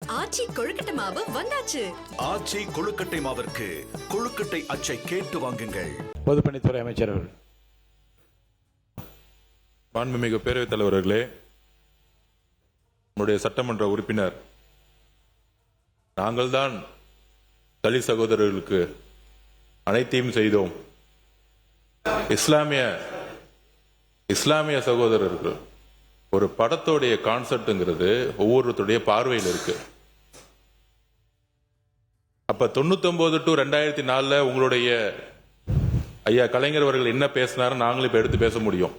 ஆச்சி கொழுக்கட்டை மாவு வந்தாச்சு. ஆச்சி கொழுக்கட்டை மாவிற்கு கொழுக்கட்டை அச்சை கேட்டு வாங்குங்கள். பொதுப்பணித்துறை அமைச்சர் அவர்கள். மாண்புமிகு பேரவைத் தலைவர்களே, நம்முடைய சட்டமன்ற உறுப்பினர், நாங்கள்தான் தலித் சகோதரர்களுக்கு அனைத்தையும் செய்தோம். இஸ்லாமிய சகோதரர்கள் ஒரு படத்தோடைய கான்செப்ட்ங்கிறது ஒவ்வொருத்தருடைய பார்வையில் இருக்கு. அப்ப 99 to 2004 உங்களுடைய ஐயா கலைஞர் அவர்கள் என்ன பேசினாரு நாங்களும் இப்ப எடுத்து பேச முடியும்.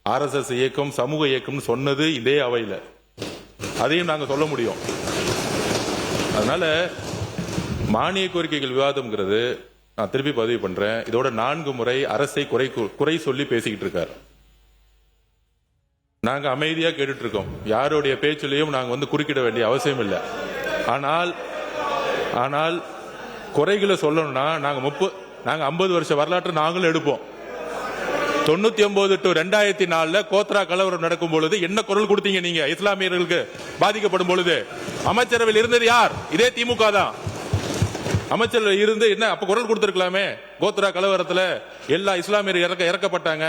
RSS இயக்கம் சமூக இயக்கம் சொன்னது இதே அவையில், அதையும் நாங்க சொல்ல முடியும். அதனால மானிய கோரிக்கைகள் விவாதம்ங்கிறது நான் திருப்பி பதிவு பண்றேன். இதோட 4 முறை அரசை குறை சொல்லி பேசிக்கிட்டு இருக்காரு. நாங்க அமைதியா கேட்டுட்டு இருக்கோம். யாருடைய பேச்சிலையும் நாங்க குறுக்கிட வேண்டிய அவசியம் இல்லை. ஆனால் குறைகளை சொல்லணும்னா நாங்க 50 வருஷ வரலாற்று நாங்களும் எடுப்போம். 99 to 2004 கோத்ரா கலவரம் நடக்கும் பொழுது என்ன குரல் கொடுத்தீங்க நீங்க? இஸ்லாமியர்களுக்கு பாதிக்கப்படும் பொழுது அமைச்சரவையில் இருந்தது யார்? இதே திமுக தான். அமைச்சரவையில் இருந்து என்ன அப்ப குரல் கொடுத்திருக்கலாமே. கோத்ரா கலவரத்துல எல்லா இஸ்லாமியர் இறக்கப்பட்டாங்க,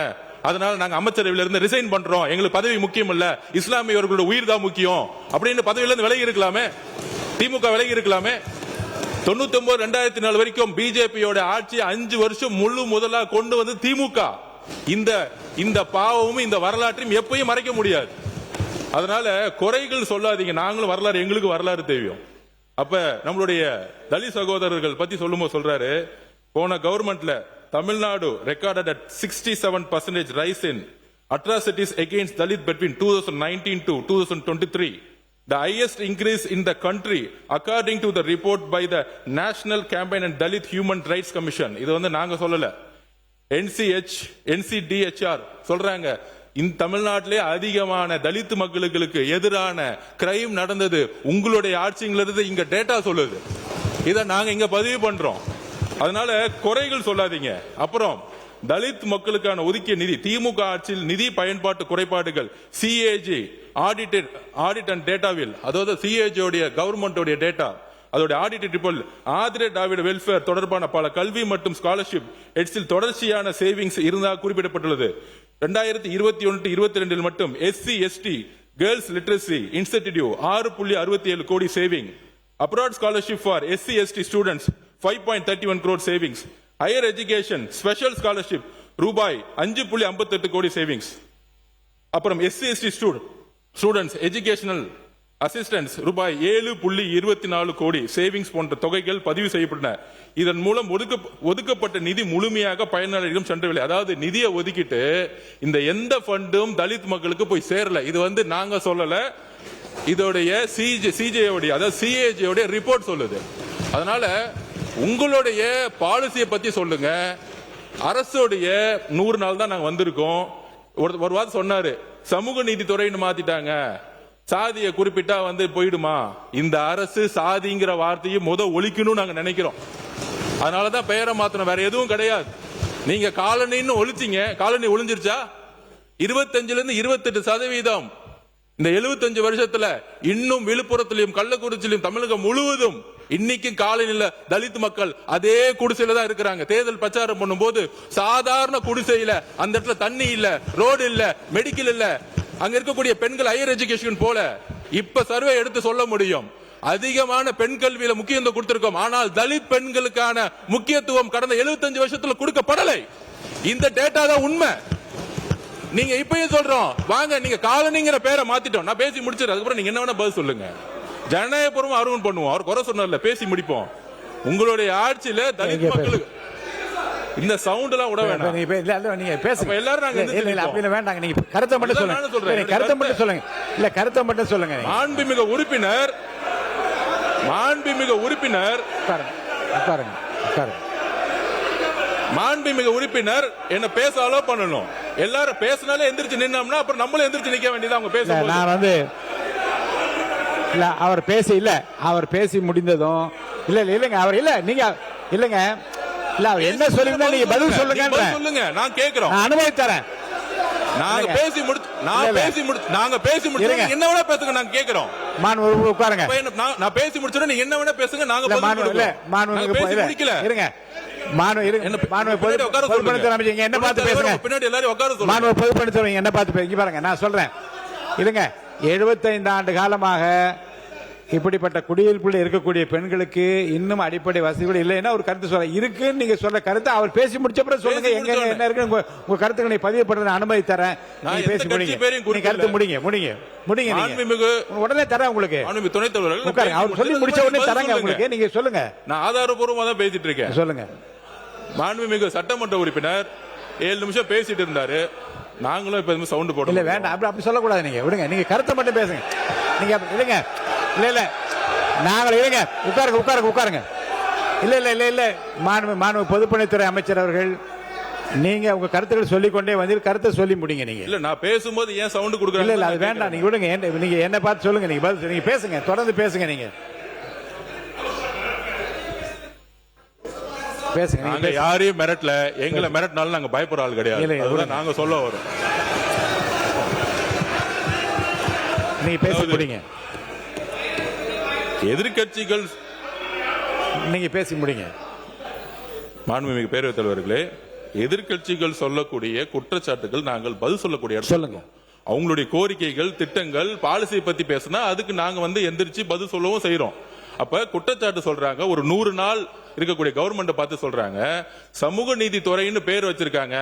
அதனால நாங்க அமைச்சரவையில் இருந்து ரிசைன் பண்றோம், எங்களுக்கு பதவி முக்கியம் இல்ல, இஸ்லாமியர்களோட உயிர் தான் முக்கியம் அப்படின்னு பதவியிலிருந்து விலகி இருக்கலாமே. திமுக விலகி இருக்கலாமே. 99 2004 வரைக்கும் பிஜேபியோட ஆட்சி 5 வருஷம் முழு முதலா கொண்டு வந்து திமுக. இந்த பாவமும் இந்த வரலாற்றையும் எப்பயும் மறைக்க முடியாது. அதனால குறைகள் சொல்லாதீங்க. நாங்களும் வரலாறு, எங்களுக்கு வரலாறு தெரியும். அப்ப நம்மளுடைய தலித் சகோதரர்கள் பத்தி சொல்லும்போது சொல்றாரு, போன கவர்மெண்ட்ல Tamil Nadu recorded at 67% rise in atrocities against Dalit between 2019 to 2023. The highest increase in the country according to the report by the National Campaign and Dalit Human Rights Commission. இது நாங்க சொல்லல, NCDHR சொல்றாங்க. இந்த தமிழ்நாட்டிலே அதிகமான தலித் மக்களுக்கு எதிரான கிரைம் நடந்தது உங்களுடைய ஆட்சியிலிருந்து இங்க டேட்டா சொல்லுது. இதை நாங்க இங்க பதிவு பண்றோம். அதனால குறைகள் சொல்லாதீங்க. அப்புறம் தலித் மக்களுக்கான ஒதுக்கிய நிதி, திமுக ஆட்சியில் நிதி பயன்பாட்டு குறைபாடுகள், CAG ஆடிட் அண்ட் டேட்டாவில், அதாவது CAG உடைய கவர்மெண்டோடைய டேட்டா, அதோட ஆடிட் ரிப்போர்ட் ஆதிர டிராவிட வெல்ஃபேர் தொடர்பான பல கல்வி மற்றும் ஸ்காலர்ஷிப் எட்ஸில் தொடர்ச்சியான சேவிங்ஸ் இருந்தால் குறிப்பிடப்பட்டுள்ளது. 2021-22 மட்டும் SC/ST கேர்ள்ஸ் லிட்டரசி இன்ஸ்டிடியூட் 6.67 கோடி saving. Abroad scholarship for SC/ST students 5.31 crore savings. Higher education special scholarship ரூபாய் 5.58 கோடி சேவிங்ஸ். அப்புறம் SC/ST ஸ்டூடெண்ட்ஸ் எஜுகேஷனல் அசிஸ்டன்ஸ் ரூபாய் 7.24 கோடி சேவிங்ஸ் போன்ற தொகைகள் பதிவு செய்யப்பட்டன. இதன் மூலம் ஒதுக்கப்பட்ட நிதி முழுமையாக பயனாளிகளிடம் சென்றவில்லை. அதாவது நிதியை ஒதுக்கிட்டு இந்த எந்த ஃபண்டும் தலித் மக்களுக்கு போய் சேரல. இது நாங்க சொல்லல, இதோடைய CAG ரிப்போர்ட் சொல்லுது. அதனால உங்களுடைய பாலிசியை பத்தி சொல்லுங்க. அரசுடைய 100 நாள் தான் நாங்க வந்திருக்கோம். ஒரு வாரம் சொன்னாரு, சமூக நீதித்துறைன்னு மாத்திட்டாங்க, சாதியை குறிப்பிட்டா போயிடுமா. இந்த அரசு சாதிங்கிற வார்த்தையை ஒழிக்கணும் நாங்க நினைக்கிறோம். அதனாலதான் பெயரை மாத்தணும், வேற எதுவும் கிடையாது. நீங்க காலனின்னு ஒழிச்சீங்க, காலனி ஒழிஞ்சிருச்சா? 25% 28% இந்த 75 வருஷத்துல இன்னும் விழுப்புரத்திலும் கள்ளக்குறிச்சியிலும் தமிழகம் முழுவதும் இன்னைக்கு காலனில தலித் மக்கள் அதே குடிசையில தான் இருக்கிறாங்க. தேர்தல் பிரச்சாரம் பண்ணும்போது சாதாரண குடிசையில, அந்த இடத்துல தண்ணி இல்ல, ரோடு இல்ல, மெடிக்கல் இல்ல, அங்க இருக்கக்கூடிய பெண்கள் ஹையர் எஜுகேஷன் போல. இப்ப சர்வே எடுத்து சொல்ல முடியும், அதிகமான பெண் கல்வியில முக்கியத்துவம் கொடுத்திருக்கோம். ஆனால் தலித் பெண்களுக்கான முக்கியத்துவம் கடந்த 75 வருஷத்துல கொடுக்கப்படலை. இந்த டேட்டா தான் உண்மை. நீங்க இப்பயும் சொல்றோம், வாங்க நீங்க காலனிங்கிற பேரை மாத்திட்டோம். நான் பேசி முடிச்சிரு, அதுக்கப்புறம் நீங்க என்ன வேணா பதில் சொல்லுங்க. ஜனநாயகபூர்வம் அருவன் பண்ணுவோம். அவர் குறை சொன்னார்ல, பேசி முடிப்போம். உங்களுடைய ஆட்சியில தலித் மக்களுக்கு இந்த சவுண்ட் எல்லாம் விட வேண்டாம். நீங்க பேசுங்க எல்லாரும். நாங்க அப்படி வேண்டாங்க, நீங்க கருத்தை மட்டும் சொல்லுங்க. கருத்தை மட்டும் சொல்லுங்க. இல்ல கருத்தை மட்டும் சொல்லுங்க. மாண்புமிகு உறுப்பினர் என்ன பேச அலோ பண்ணணும். எல்லாரும் பேசினாலே எந்திரிச்சு நின்னோம்னா அப்புறம் நம்மளும் எந்திரிச்சு நிக்க வேண்டியது. அவங்க பேச நான் இல்ல அவர் பேசி முடிந்ததும் இல்லங்க அவர் இல்ல நீங்க இல்லங்க இல்ல அவர் என்ன சொல்லுங்க, நீங்க பதில் சொல்லுங்க. நான் கேக்குறோம், அனுமதி தரேன். நாங்க பேசி முடிச்சு என்ன வேணா பேசுங்க, நாங்க கேக்குறோம். மாண்பு உட்காருங்க. அப்ப நான் பேசி முடிச்சோட நீங்க என்ன வேணா பேசுங்க. நாங்க இல்ல, பதில் மாண்பு இல்ல, கொடுக்கிறோம். மாண்பு நாங்க பேசி முடிக்கல. இருங்க. பொதுப்பணித்துறை என்ன பார்த்து பேசுங்க. பின்னாடி எல்லாரும் உட்கார சொல்லுங்க. மாண்பு பொதுப்பணித்துறை என்ன பார்த்து பேசுங்க. பாருங்க, நான் சொல்றேன். இருங்க. 75 ஆண்டு காலமாக இப்படிப்பட்ட குடியிருப்பில் இருக்கக்கூடிய பெண்களுக்கு இன்னும் அடிப்படை வசதிகள் இல்லைன்னா ஒரு கருத்து சொல்ல இருக்குன்னு நீங்க சொல்ற கருத்து அவர் பேசி முடிச்ச பிறகு சொல்லுங்க. எங்க என்ன இருக்கு உங்க கருத்துக்களை பதிவு பண்றது அனுமதி தரேன். நீங்க பேசி முடிங்க. நீங்க கருத்து முடிங்க. உடனே தரேன் உங்களுக்கு. துணைத் தலைவர்கள் உட்காருங்க. அவர் சொல்லி முடிச்ச உடனே தரேங்க உங்களுக்கு. நீங்க சொல்லுங்க. நான் ஆதாரபூர்வமா தான் பேசிட்டு இருக்கேன். சொல்லுங்க. மாண்புமிகு சட்டமன்ற உறுப்பினர் 7 நிமிஷம் பேசிட்டு இருந்தாரு. நாங்களும் இப்ப சவுண்ட் போடல. இல்ல வேண்டாம், அப்படி சொல்லக்கூடாது. நீங்க விடுங்க. நீங்க கருத்தை மட்டும் பேசுங்க. நீங்க இல்லங்க. இல்ல நாங்கள் இருங்க. உட்காருங்க. இல்ல மாண்பு பொதுப்பணித்துறை அமைச்சர் அவர்கள், நீங்க உங்க கருத்துக்கள் சொல்லிக்கொண்டே வந்து கருத்தை சொல்லி முடிங்க. நீங்க இல்ல நான் பேசும்போது ஏன் சவுண்ட் கொடுக்கறீங்க? இல்ல அது வேண்டாம். நீங்க விடுங்க. நீங்க என்ன பார்த்து சொல்லுங்க. நீங்க பேசுங்க. தொடர்ந்து பேசுங்க. நீங்க பேசுங்க. நாங்க யாரையும் மிரட்டல. எங்களை மிரட்டினாலும் நாங்க பயப்படுற ஆள் கிடையாது. அதுதான் நாங்க சொல்ல வரோம். நீங்க பேசி முடிங்க. எதிர்கட்சிகள் நீங்க பேசி முடிங்க. மாண்புமிகு பேரவைத் தலைவர்களே, எதிர்கட்சிகள் சொல்லக்கூடிய குற்றச்சாட்டுகள் நாங்கள் பதில் சொல்லக்கூடிய இடம். சொல்லுங்க. அவங்களுடைய கோரிக்கைகள், திட்டங்கள், பாலிசி பத்தி பேசினா அதுக்கு நாங்க எந்திரிச்சு பதில் சொல்லவும் செய்யறோம். அப்ப குற்றச்சாட்டு சொல்றாங்க. ஒரு 100 நாள் இருக்கக்கூடிய கவர்மெண்ட் பார்த்து சொல்றாங்க, சமூக நீதி துறைன்னு பேர் வச்சிருக்காங்க.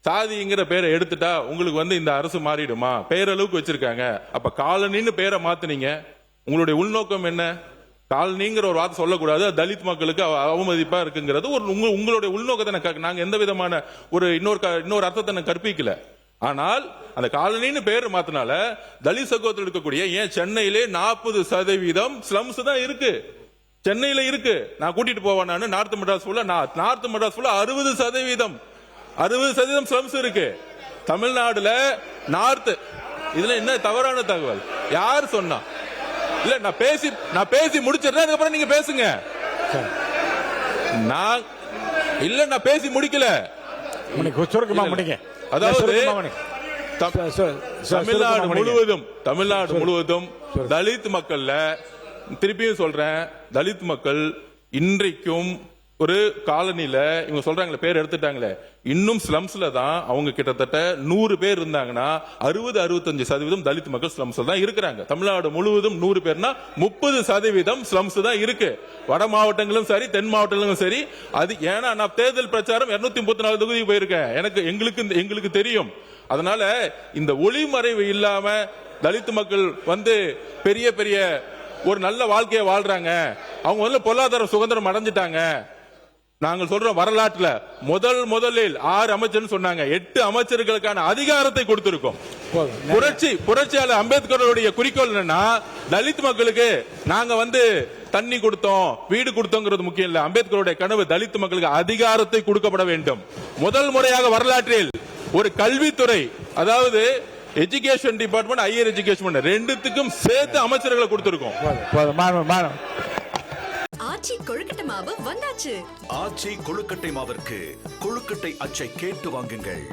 சாதிங்கிற பேரை எடுத்துட்டா உங்களுக்கு இந்த அரசு மாறிடுமா? பேரளவுக்கு வச்சிருக்காங்க. அப்ப காலனின்னு பேரை மாத்துனீங்க. உங்களுடைய உள்நோக்கம் என்ன? காலனிங்கிற ஒரு வார்த்தை சொல்லக்கூடாது. தலித் மக்களுக்கு அவமதிப்பா இருக்குங்கிறது உங்களுடைய உள்நோக்கத்தை நாங்க எந்த விதமான இன்னொரு அர்த்தத்தை கற்பிக்கல. ஆனால் அந்த காலனின்னு பேர் மாத்தினால தலித் சகோதரர் இருக்கக்கூடிய ஏன் சென்னையிலே 40% ஸ்லம்ஸ் தான் இருக்கு. சென்னையில இருக்கு. நான் கூட்டிட்டு போவேன். நார்த் மெட்ராஸ் ஃபுல்லா 60% ஸ்லம்ஸ் இருக்கு. தமிழ்நாடுல நார்த். இதுல என்ன தவறான தகவல்? யார் சொன்னா? இல்ல நான் பேசி முடிச்சிடுறேன். அதுக்கப்புறம் நீங்க பேசுங்க. நான் பேசி முடிக்கல. அதாவது தமிழ்நாடு முழுவதும் தலித் மக்கள்ல, திருப்பியும் சொல்றேன், தலித் மக்கள் இன்றைக்கும் ஒரு காலனில இவங்க சொல்றாங்களே பேர் எடுத்துட்டாங்களே, இன்னும் ஸ்லம்ஸ்ல தான் அவங்க கிட்டத்தட்ட 100 பேர் இருந்தாங்கன்னா 60-65% தலித் மக்கள் ஸ்லம்ஸ்ல தான் இருக்கிறாங்க. தமிழ்நாடு முழுவதும் 100 பேர்னா 30% ஸ்லம்ஸ் தான் இருக்கு. வட மாவட்டங்களும் சரி, தென் மாவட்டங்களும் சரி. அது ஏன்னா நான் தேர்தல் பிரச்சாரம் 234 தொகுதி போயிருக்கேன். எங்களுக்கு தெரியும். அதனால இந்த ஒளிமறைவு இல்லாம தலித் மக்கள் பெரிய பெரிய ஒரு நல்ல வாழ்க்கையை வாழ்றாங்க. அவங்க பொருளாதார சுதந்திரம் அடைஞ்சிட்டாங்க. நாங்கள் சொல்றோம், வரலாற்றுல முதலில் 6 அமைச்சர் சொன்னாங்க. 8 அமைச்சர்களுக்கான அதிகாரத்தை கொடுத்திருக்கோம். புரட்சியாளர் அம்பேத்கருடைய குறிக்கோள் என்னன்னா, தலித் மக்களுக்கு நாங்க தண்ணி கொடுத்தோம், வீடு கொடுத்தோங்கிறது முக்கியம் இல்ல. அம்பேத்கருடைய கனவு தலித் மக்களுக்கு அதிகாரத்தை கொடுக்கப்பட வேண்டும். முதல் முறையாக வரலாற்றில் ஒரு கல்வித்துறை, அதாவது எஜுகேஷன் டிபார்ட்மெண்ட், ஹையர் எஜுகேஷன் ரெண்டுத்துக்கும் சேர்த்து அமைச்சர்களை கொடுத்திருக்கோம். ஆச்சி கொழுக்கட்டை மாவு வந்தாச்சு. ஆச்சி கொழுக்கட்டை மாவிற்கு கொழுக்கட்டை அச்சை கேட்டு வாங்குங்கள்.